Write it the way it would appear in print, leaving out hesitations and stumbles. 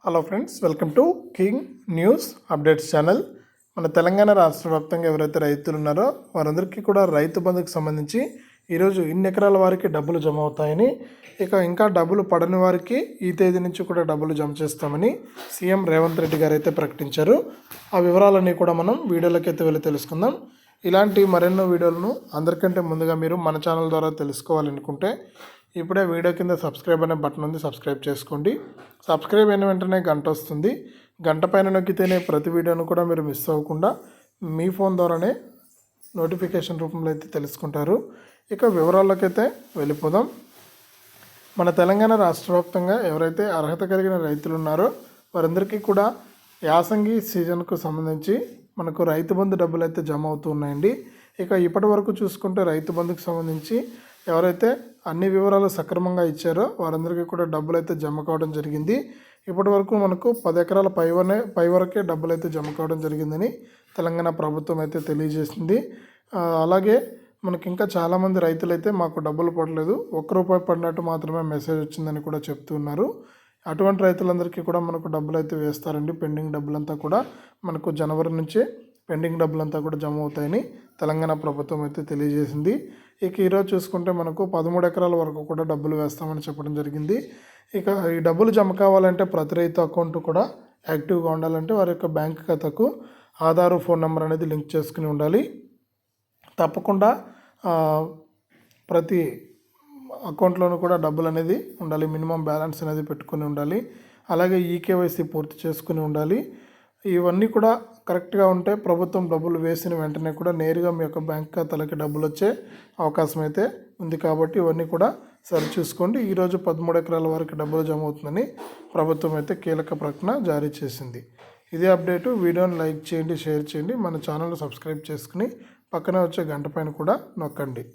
Hello friends, welcome to king news updates channel. మన తెలంగాణ రాష్ట్ర వ్యాప్తంగా ఎవరైతే రైతులు ఉన్నారో వారందరికీ కూడా రైతు బంధుకు సంబంధించి ఈరోజు ఇన్ని ఎకరాల వారికి డబ్బులు జమ అవుతాయని, ఇంకా డబ్బులు పడని వారికి ఈ తేదీ నుంచి కూడా డబ్బులు జమ చేస్తామని సీఎం రేవంత్ రెడ్డి గారు అయితే ప్రకటించారు. ఆ వివరాలన్నీ కూడా మనం వీడియోలోకి అయితే వెళ్ళి తెలుసుకుందాం. ఇలాంటి మరెన్నో వీడియోలను అందరికంటే ముందుగా మీరు మన ఛానల్ ద్వారా తెలుసుకోవాలనుకుంటే ఇప్పుడే వీడియో కింద సబ్స్క్రైబ్ అనే బటన్ ఉంది, సబ్స్క్రైబ్ చేసుకోండి. సబ్స్క్రైబ్ అయిన వెంటనే గంట వస్తుంది. గంట పైన నొక్కితేనే ప్రతి వీడియోను కూడా మీరు మిస్ అవ్వకుండా మీ ఫోన్ ద్వారానే నోటిఫికేషన్ రూపంలో అయితే తెలుసుకుంటారు. ఇక వివరాల్లోకి అయితే వెళ్ళిపోదాం. మన తెలంగాణ రాష్ట్ర వ్యాప్తంగా ఎవరైతే అర్హత కలిగిన రైతులు ఉన్నారో వారందరికీ కూడా యాసంగి సీజన్కు సంబంధించి మనకు రైతు బంధు డబ్బులు అయితే జమ అవుతూ ఉన్నాయండి. ఇక ఇప్పటి వరకు చూసుకుంటే రైతు బంధుకు సంబంధించి ఎవరైతే అన్ని వివరాలు సక్రమంగా ఇచ్చారో వారందరికీ కూడా డబ్బులు అయితే జమ కావడం జరిగింది. ఇప్పటి వరకు మనకు 10 ఎకరాల పై వరకే డబ్బులు అయితే జమ కావడం జరిగిందని తెలంగాణ ప్రభుత్వం అయితే తెలియజేసింది. అలాగే మనకి ఇంకా చాలామంది రైతులు అయితే మాకు డబ్బులు పడలేదు, ₹1 పడినట్టు మాత్రమే మెసేజ్ వచ్చిందని కూడా చెప్తున్నారు. అటువంటి రైతులందరికీ కూడా మనకు డబ్బులు అయితే వేస్తారండి. పెండింగ్ డబ్బులంతా కూడా మనకు జనవరి నుంచే పెండింగ్ డబ్బులంతా కూడా జమ అవుతాయని తెలంగాణ ప్రభుత్వం అయితే తెలియజేసింది. ఇక ఈరోజు చూసుకుంటే మనకు 13 ఎకరాల వరకు కూడా డబ్బులు వేస్తామని చెప్పడం జరిగింది. ఇక ఈ డబ్బులు జమ కావాలంటే ప్రతి రైతు అకౌంట్ కూడా యాక్టివ్గా ఉండాలంటే వారి యొక్క బ్యాంక్ ఖాతాకు ఆధార్ ఫోన్ నెంబర్ అనేది లింక్ చేసుకుని ఉండాలి. తప్పకుండా ప్రతి అకౌంట్లోనూ కూడా డబ్బులు అనేది ఉండాలి. మినిమం బ్యాలెన్స్ అనేది పెట్టుకుని ఉండాలి. అలాగే ఈకేవైసీ పూర్తి చేసుకుని ఉండాలి. ఇవన్నీ కూడా కరెక్ట్గా ఉంటే ప్రభుత్వం డబ్బులు వేసిన వెంటనే కూడా నేరుగా మీ యొక్క బ్యాంక్ ఖాతాలకి డబ్బులు వచ్చే అవకాశం అయితే ఉంది. కాబట్టి ఇవన్నీ కూడా సరి చూసుకోండి. ఈరోజు 13 ఎకరాల వరకు డబ్బులు జమ అవుతుందని ప్రభుత్వం అయితే కీలక ప్రకటన జారీ చేసింది. ఇదే అప్డేటు. వీడియోని లైక్ చేయండి, షేర్ చేయండి, మన ఛానల్ని సబ్స్క్రైబ్ చేసుకుని పక్కనే వచ్చే గంట పైన కూడా నొక్కండి.